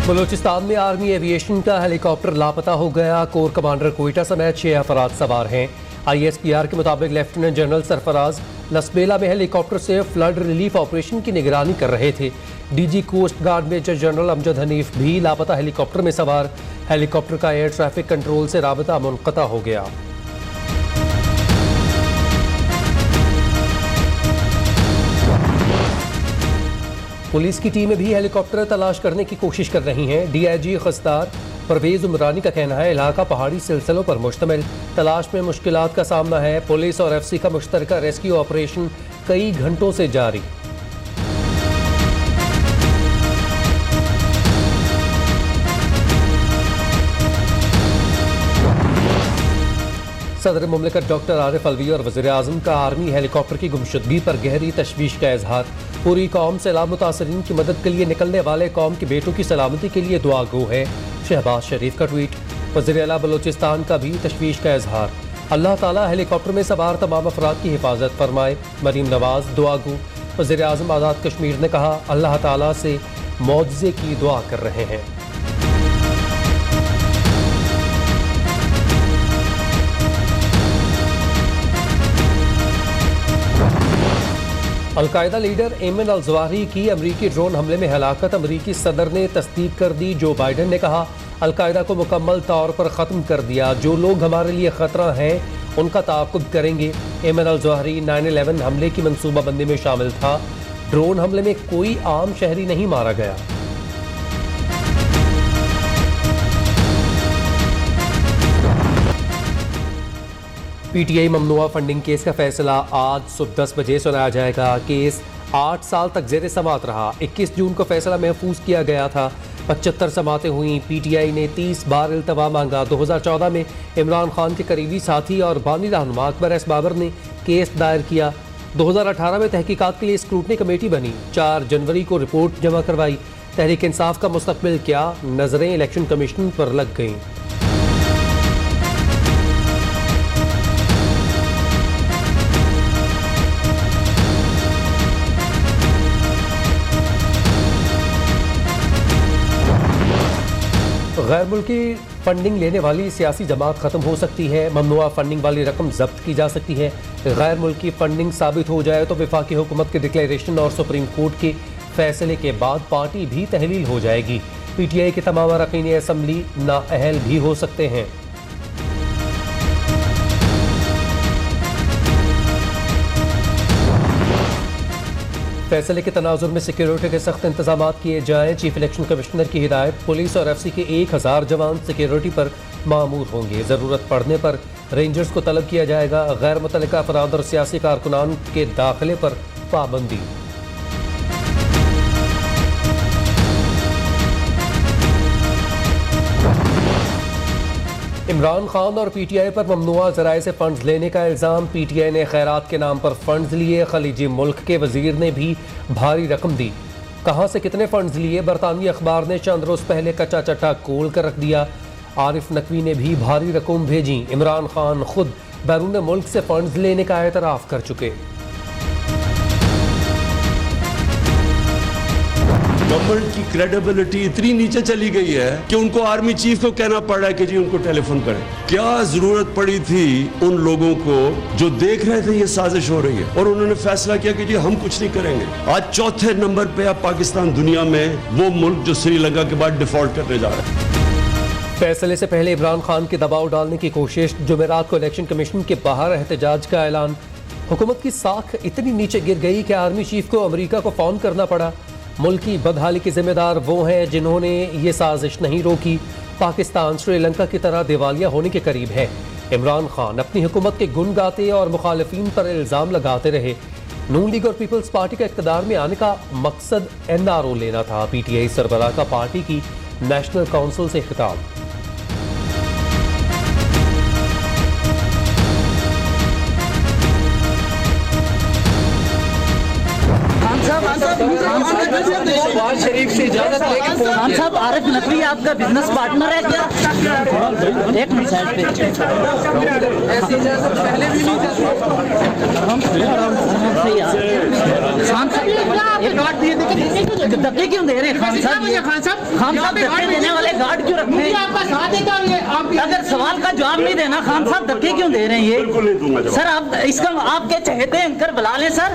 बलूचिस्तान में army aviation का helicopter लापता हो गया। कोर कमांडर कोयटा समेत 6 अफराद सवार हैं। ISPR के मुताबिक लेफ्टिनेंट जनरल सरफराज लसबेला में हेलीकॉप्टर से फ्लड रिलीफ ऑपरेशन की निगरानी कर रहे थे। DG coast guard major general Amjad Hanif भी लापता हेलीकॉप्टर में सवार। हेलीकॉप्टर का एयर ट्रैफिक कंट्रोल से राबता मुनक़ता हो गया। पुलिस की टीमें भी हेलीकॉप्टर तलाश करने की कोशिश कर रही हैं। DIG खस्तार परवेज उमरानी का कहना है इलाका पहाड़ी सिलसिलों पर मुश्तमिल, तलाश में मुश्किलात का सामना है। पुलिस और FC का मुश्तरका रेस्क्यू ऑपरेशन कई घंटों से जारी। सदर मुमलिकत डॉक्टर आरिफ अलवी और वज़ीर आज़म का आर्मी हेलीकॉप्टर की गुमशुदगी पर गहरी तशवीश का इजहार। पूरी कौम सैलाब मुतासरीन की मदद के लिए निकलने वाले कौम की बेटों की सलामती के लिए दुआ गो है। शहबाज शरीफ का ट्वीट। वज़ीर आला बलूचिस्तान का भी तशवीश का इजहार। अल्लाह ताला हेलीकॉप्टर में सवार तमाम अफराद की हिफाजत फरमाए। मरीम नवाज दुआ गो। वज़ीर आज़म आज़ाद कश्मीर ने कहा अल्लाह ताला से मौजज़े की दुआ कर रहे हैं। अलकायदा लीडर एमन अल-ज़वाहिरी की अमरीकी ड्रोन हमले में हलाकत अमरीकी सदर ने तस्दीक कर दी। जो बाइडन ने कहा अलकायदा को मुकम्मल तौर पर ख़त्म कर दिया। जो लोग हमारे लिए ख़तरा हैं उनका ताक़ुब करेंगे। एमन अल-ज़वाहिरी 9/11 हमले की मनसूबाबंदी में शामिल था। ड्रोन हमले में कोई आम शहरी नहीं मारा गया। PTI ममनुआ फंडिंग केस का फैसला आज सुबह 10 बजे सुनाया जाएगा। केस 8 साल तक जेर समात रहा। 21 जून को फैसला महफूज किया गया था। 75 समातें हुई। PTI ने 30 बार इल्तवा मांगा। 2014 में इमरान खान के करीबी साथी और बानी रहनुमा अकबर एस बाबर ने केस दायर किया। 2018 में तहकीकात के लिए स्क्रूटनी कमेटी बनी। 4 जनवरी को रिपोर्ट जमा करवाई। तहरीक इंसाफ का मुस्तकबिल क्या, नजरें इलेक्शन कमीशन पर लग गईं। गैर मुल्की फंडिंग लेने वाली सियासी जमात ख़त्म हो सकती है। ममनुआ फंडिंग वाली रकम जब्त की जा सकती है। गैर मुल्की फंडिंग साबित हो जाए तो वफाकी हुकूमत के डिक्लेरेशन और सुप्रीम कोर्ट के फैसले के बाद पार्टी भी तहलील हो जाएगी। PTI के तमाम अरकान असम्बली नाअहल भी हो सकते हैं। फैसले के तनाजुर में सिक्योरिटी के सख्त इंतजाम किए जाएं। चीफ इलेक्शन कमिश्नर की हिदायत। पुलिस और FC के 1000 जवान सिक्योरिटी पर मामूर होंगे। ज़रूरत पड़ने पर रेंजर्स को तलब किया जाएगा। गैर मुतल्लिका अफराद और सियासी कारकुनान के दाखिले पर पाबंदी। इमरान खान और PTI पर ममनुआ ज़राए से फंड्स लेने का इल्ज़ाम। PTI ने खैरात के नाम पर फंड्स लिए। खलीजी मुल्क के वजीर ने भी भारी रकम दी। कहाँ से कितने फंड्स लिए, बरतानवी अखबार ने चंद रोज़ पहले कच्चा चट्टा खोल कर रख दिया। आरिफ नकवी ने भी भारी रकम भेजी। इमरान खान खुद बैरून मुल्क से फंड्स लेने का एतराफ़ कर चुके। गवर्नमेंट की क्रेडिबिलिटी इतनी नीचे चली गई है कि उनको आर्मी चीफ को कहना पड़ रहा है कि जी उनको टेलीफोन करें। क्या जरूरत पड़ी थी उन लोगों को जो देख रहे थे ये साजिश हो रही है और उन्होंने फैसला किया कि जी हम कुछ नहीं करेंगे। आज चौथे नंबर पे अब पाकिस्तान दुनिया में वो मुल्क जो श्रीलंका के बाद डिफॉल्ट करने जा रहा है। फैसले से पहले इमरान खान के दबाव डालने की कोशिश। जुमेरात को इलेक्शन कमीशन के बाहर एहतजाज का ऐलान। हुकूमत की साख इतनी नीचे गिर गई कि आर्मी चीफ को अमरीका को फोन करना पड़ा। मुल्क की बदहाली के जिम्मेदार वो हैं जिन्होंने ये साजिश नहीं रोकी। पाकिस्तान श्रीलंका की तरह दिवालिया होने के करीब है। इमरान खान अपनी हुकूमत के गुन गाते और मुखालिफिन पर इल्ज़ाम लगाते रहे। नून लीग और पीपल्स पार्टी का इक़्तिदार में आने का मकसद NRO लेना था। PTI सरबराह का पार्टी की नेशनल काउंसिल से खिताब। हम सब नवाज शरीफ से इजाजत लेके खान साहब, आरिफ नकवी आपका बिजनेस पार्टनर है क्या? एक मिनट साइड पे। ऐसी इजाजत पहले भी नहीं थी। खान साहब एक गार्ड दिए, धक्के क्यों दे रहे हैं खान साहब? खान साहब धक्के देने वाले गार्ड क्यों रखते हैं? अगर सवाल का जवाब नहीं देना खान साहब, धक्के क्यों दे रहे हैं ये? सर आप इसका आपके चहेते एंकर बुला लें सर।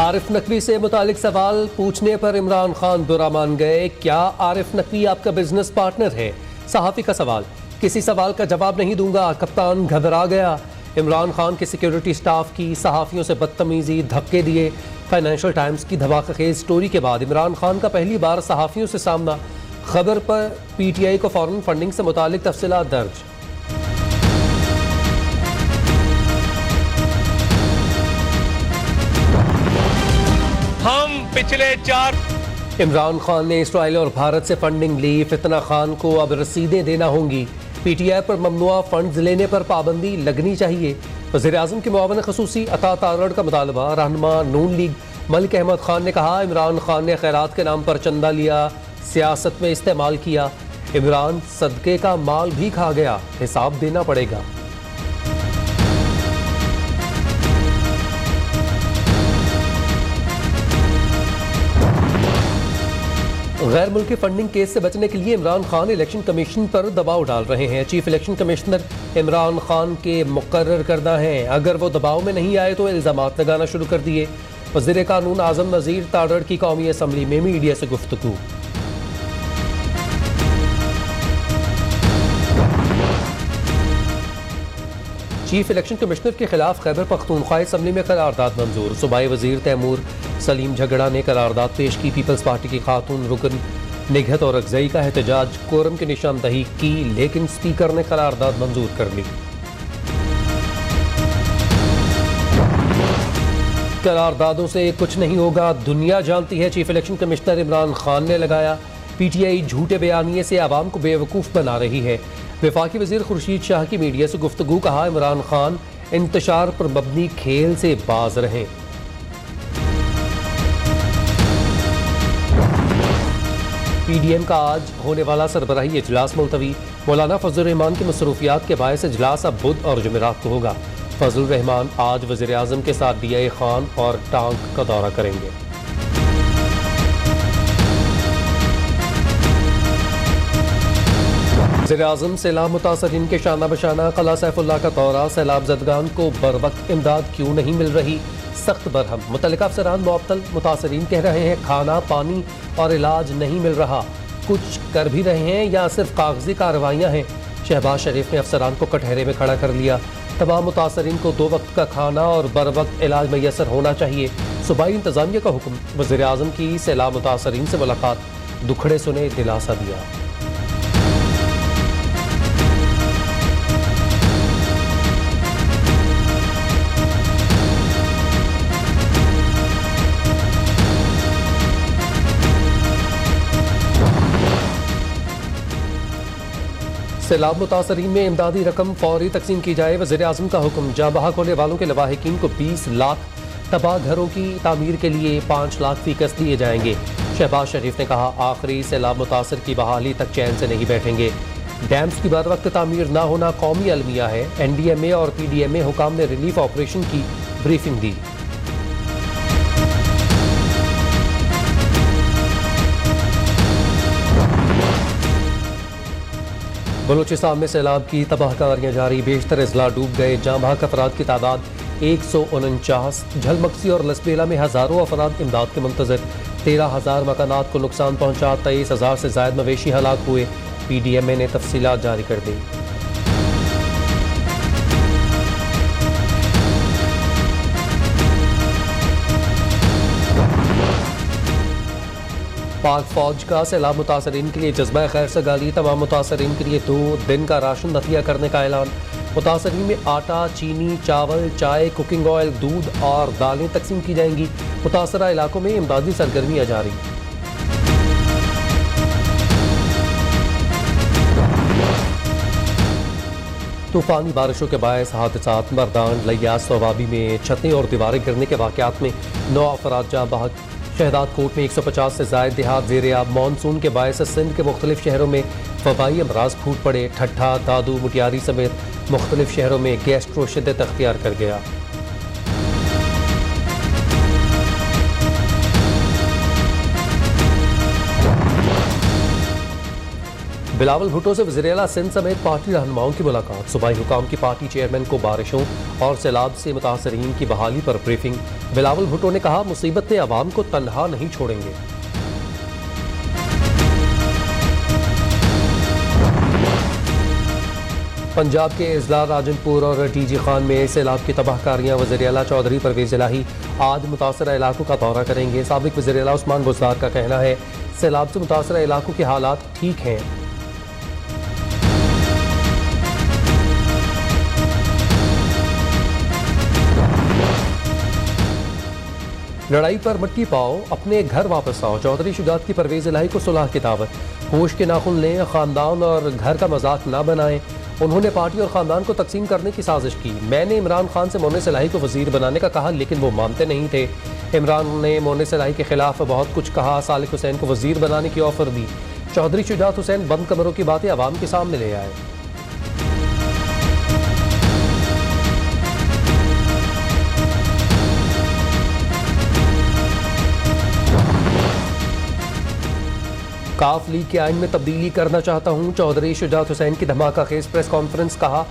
आरिफ नकवी से मुतालिक सवाल पूछने पर इमरान खान बुरा मान गए। क्या आरिफ नकवी आपका बिजनेस पार्टनर है? सहाफी का सवाल। किसी सवाल का जवाब नहीं दूंगा, कप्तान घबरा गया। इमरान खान के सिक्योरिटी स्टाफ की सहाफियों से बदतमीजी, धक्के दिए। फाइनेंशियल टाइम्स की धमाकेखेज स्टोरी के बाद इमरान खान का पहली बार सहाफियों से सामना। खबर पर पीटीआई को फौरन फंडिंग से मुतालिक तफसीलात दर्ज। हम पिछले 4 इमरान खान ने इसराइल और भारत से फंडिंग ली। फितना खान को अब रसीदें देना होंगी। पीटीआई पर ममनुआ फंड्स लेने पर पाबंदी लगनी चाहिए। वज़ीर-ए-आज़म के मुआविन ख़ुसूसी अता तारड़ का मुतालबा। रहनुमा नून लीग मलिक अहमद खान ने कहा, इमरान खान ने खैरात के नाम पर चंदा लिया, सियासत में इस्तेमाल किया। इमरान सदके का माल भी खा गया, हिसाब देना पड़ेगा। गैर मुल्की फंडिंग केस से बचने के लिए इमरान खान इलेक्शन कमीशन पर दबाव डाल रहे हैं। Chief election commissioner Imran Khan के मुकर्रर करदा हैं। अगर वो दबाव में नहीं आए तो इल्ज़ामात लगाना शुरू कर दिए। वज़ीर कानून आज़म नज़ीर तारड़ की कौमी असम्बली में मीडिया से गुफ्तगू। चीफ इलेक्शन कमिश्नर के खिलाफ खैबर पख्तूनख्वा असम्बली में करारदाद मंजूर। सूबाई वजीर तैमूर सलीम झगड़ा ने करारदाद पेश की। पीपल्स पार्टी की खातून रुकन निगहत और अगजई का एहतजाज कोरम की निशानदही की, लेकिन स्पीकर ने करारदाद मंजूर कर ली। करारदादों से कुछ नहीं होगा, दुनिया जानती है, chief election commissioner Imran Khan ने लगाया। पीटीआई झूठे बयानिए से आवाम को बेवकूफ़ बना रही है। वफाकी वजीर खुर्शीद शाह की मीडिया से गुफ्तगू। कहा, इमरान खान इंतशार पर मबनी खेल से बाज रहें। पीडीएम का आज होने वाला सरबराही इजलास मुलतवी। मौलाना फजल रहमान की मसरूफियात के बायस इजलास अब बुध और जुमेरात को होगा। फजल रहमान आज वज़ीर आज़म के साथ डीआई खान और टांक का दौरा करेंगे। वज़ीर-ए-आज़म सैलाब मुतासरीन के शाना बशाना कला सैफुल्लाह का दौरा। सैलाब ज़दगान को बर वक्त इमदाद क्यों नहीं मिल रही, सख्त बरहम। मुतल्लिका अफसरान मुअत्तल, मुतासरीन कह रहे हैं खाना पानी और इलाज नहीं मिल रहा। कुछ कर भी रहे हैं या सिर्फ कागजी कार्रवाइयाँ हैं। शहबाज शरीफ ने अफसरान को कटहरे में खड़ा कर लिया। तमाम मुतासरीन को 2 वक्त का खाना और बर वक्त इलाज मैसर होना चाहिए। सूबाई इंतजामिया का हुक्म। वज़ीर-ए-आज़म की सैलाब मुतासरीन से मुलाकात, दुखड़े सुने, दिलासा दिया। सैलाब मुतासरीन में इमदादी रकम फौरी तकसीम की जाए। वज़ीर-ए-आज़म का हुक्म। जाँ बहक होने वालों के लवाहिकीन को 20 लाख, तबाह घरों की तामीर के लिए 5 लाख फीकस दिए जाएंगे। शहबाज शरीफ ने कहा, आखिरी सैलाब मुतासर की बहाली तक चैन से नहीं बैठेंगे। डैम्स की बर वक्त तामीर ना होना कौमी अलमिया है। NDMA और PDMA हुकाम ने रिलीफ ऑपरेशन की ब्रीफिंग दी। बलूचिस्तान में सैलाब की तबाहकारियाँ जारी। बेशतर अजला डूब गए। जाँ बहक अफराद की तादाद 149। झलमक्सी और लसबेला में हज़ारों अफराद इमदाद के मुंतज़र। 13,000 मकानात को नुकसान पहुँचा। 23,000 से ज़ायद मवेशी हलाक हुए। PDMA ने तफसीलात जारी कर दी। पाक फौज का सैलाब मुतासरीन के लिए जज्बा खैर सगाली। तमाम मुतासरीन के लिए 2 दिन का राशन नथिया करने का ऐलान। मुतासरीन में आटा, चीनी, चावल, चाय, कुकिंग ऑयल, दूध और दालें तकसीम की जाएंगी। मुतासरा इलाकों में इमदादी सरगर्मियाँ जारी। तूफानी बारिशों के बायस हादसात मर्दान, लियास, सवाबी में छतें और दीवारें गिरने के वाक़यात में 9 अफराद जाँ बहक। शहदाद कोट में 150 से ज़ायद देहात ज़ेरे आब। मानसून के बायस सिंध के मुख्तलिफ शहरों में वबाई अमराज फूट पड़े। ठट्ठा, दादू, मुटियारी समेत मुख्तलिफ शहरों में गैस्ट्रो शिद्दत अख्तियार कर गया। बिलावल भुट्टो से वज़ीर-ए-आला सिंध समेत पार्टी रहनुमाओं की मुलाकात। सूबाई हुकाम की पार्टी चेयरमैन को बारिशों और सैलाब से मुतासरीन की बहाली पर ब्रीफिंग। बिलावल भुट्टो ने कहा, मुसीबत ने अवाम को तन्हा नहीं छोड़ेंगे। पंजाब के इजला, राजनपुर और टीजी खान में सैलाब की तबाहकारियां। वज़ीर-ए-आला चौधरी परवेज़ इलाही आज मुतासरा इलाकों का दौरा करेंगे। साबिक वज़ीर-ए-आला उस्मान बुज़दार का कहना है, सैलाब से मुतासरा इलाकों के हालात ठीक हैं। लड़ाई पर मट्टी पाओ, अपने घर वापस आओ। चौधरी शुजात की परवेज़ इलाही को सुलह की दावत। होश के नाखुन लें, ख़ानदान और घर का मजाक ना बनाएं। उन्होंने पार्टी और ख़ानदान को तकसीम करने की साजिश की। मैंने इमरान खान से मोनिस इलाही को वज़ीर बनाने का कहा, लेकिन वो मानते नहीं थे। इमरान ने मोनिस इलाही के खिलाफ बहुत कुछ कहा। सालिक हुसैन को वज़ीर बनाने की ऑफर दी। चौधरी शुजात हुसैन बंद कमरों की बातें अवाम के सामने ले आए। काफ लीग के आइन में तब्दीली करना चाहता हूं। चौधरी शुजात हुसैन की धमाका खेज प्रेस कॉन्फ्रेंस। कहा,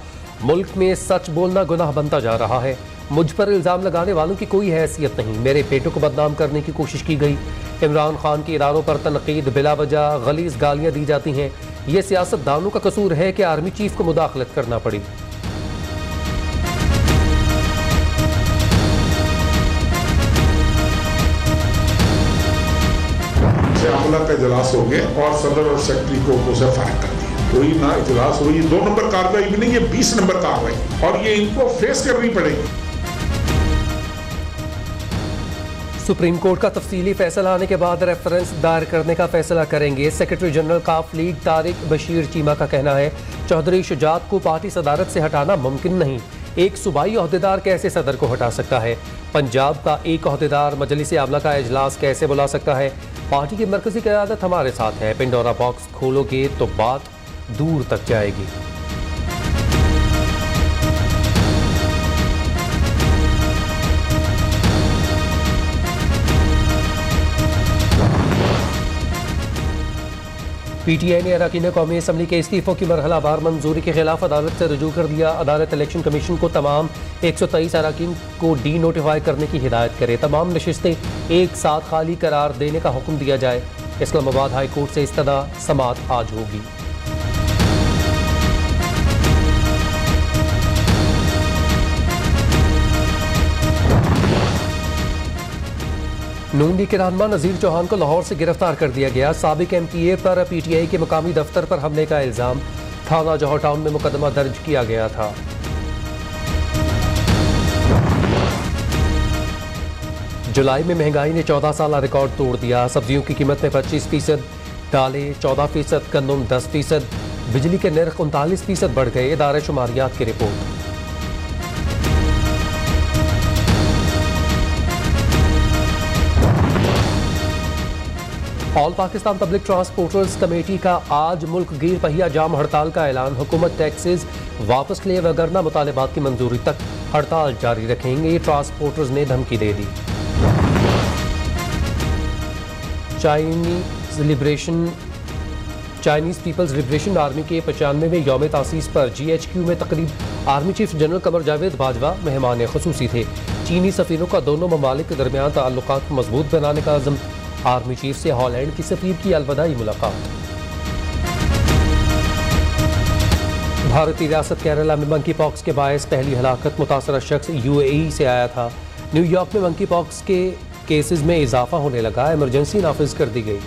मुल्क में सच बोलना गुनाह बनता जा रहा है। मुझ पर इल्ज़ाम लगाने वालों की कोई हैसियत नहीं। मेरे बेटों को बदनाम करने की कोशिश की गई। इमरान खान के इदारों पर तनकीद, बिला वजह गलीज़ गालियाँ दी जाती हैं। ये सियासतदानों का कसूर है कि आर्मी चीफ को मुदाखलत करना पड़ी। अमला का इजलास हो गया और सदर और सेक्रेटरी को से फारिग कर दिया। कोई ना इजलास हो, ये 2 नंबर कार्रवाई भी नहीं, ये 20 नंबर कार्रवाई, और ये इनको फेस करनी पड़ेगी। सुप्रीम कोर्ट का तफसीली फैसला आने के बाद रेफरेंस दायर करने का फैसला करेंगे। सेक्रेटरी जनरल काफ लीग तारिक बशीर चीमा का कहना है, चौधरी शुजात को पार्टी सदारत से हटाना मुमकिन नहीं। एक सूबाई ओहदेदार कैसे सदर को हटा सकता है? पंजाब का एक ओहदेदार मजलिस आमला का इजलास कैसे बुला सकता है? पार्टी की मरकजी क़यादत हमारे साथ है। पिंडोरा बॉक्स खोलोगे तो बात दूर तक जाएगी। पीटीआई ने अरकान कौमी असम्बली के इस्तीफों की मरहलावार मंजूरी के खिलाफ अदालत से रुजू कर दिया। अदालत इलेक्शन कमीशन को तमाम 123 अरकान को डी नोटिफाई करने की हिदायत करे। तमाम नशिस्तें एक साथ खाली करार देने का हुक्म दिया जाए। इस्लामाबाद हाई कोर्ट से इस्तदा समात आज होगी। नून लीग के रहनुमा नज़ीर चौहान को लाहौर से गिरफ्तार कर दिया गया। साबिक MPA पर PTI के मकामी दफ्तर पर हमले का इल्ज़ाम। थाना जौहर टाउन में मुकदमा दर्ज किया गया था। जुलाई में महंगाई ने 14 साल रिकॉर्ड तोड़ दिया। सब्जियों की कीमत में 25%, दालें 14%, गंदम 10%, बिजली के नर्ख 39% बढ़ गए। इदारे शुमारियात की report. All Pakistan public transporters committee का आज मुल्क गिर पहिया जाम हड़ताल का ऐलान। हुकूमत टैक्सेस वापस ले वगरना मुतालबात की मंजूरी तक हड़ताल जारी रखेंगे। ट्रांसपोर्टर्स ने धमकी दे दी। चाइनीज पीपल्स लिबरेशन आर्मी के 95वें यौम तासीस पर GHQ में तकरीब। Army chief general Qamar Javed Bajwa मेहमान खुसूसी थे। चीनी सफीरों का दोनों ममालिक के दरमियान ताल्लुकात मजबूत बनाने का अज़म। आर्मी चीफ से हॉलैंड की सफीर की अलविदाई मुलाकात। भारतीय रियासत केरला में मंकी पॉक्स के बायस पहली हलाकत। मुतासरा शख्स UAE से आया था। न्यूयॉर्क में मंकी पॉक्स के केसेस में इजाफा होने लगा। इमरजेंसी नाफिज कर दी गई।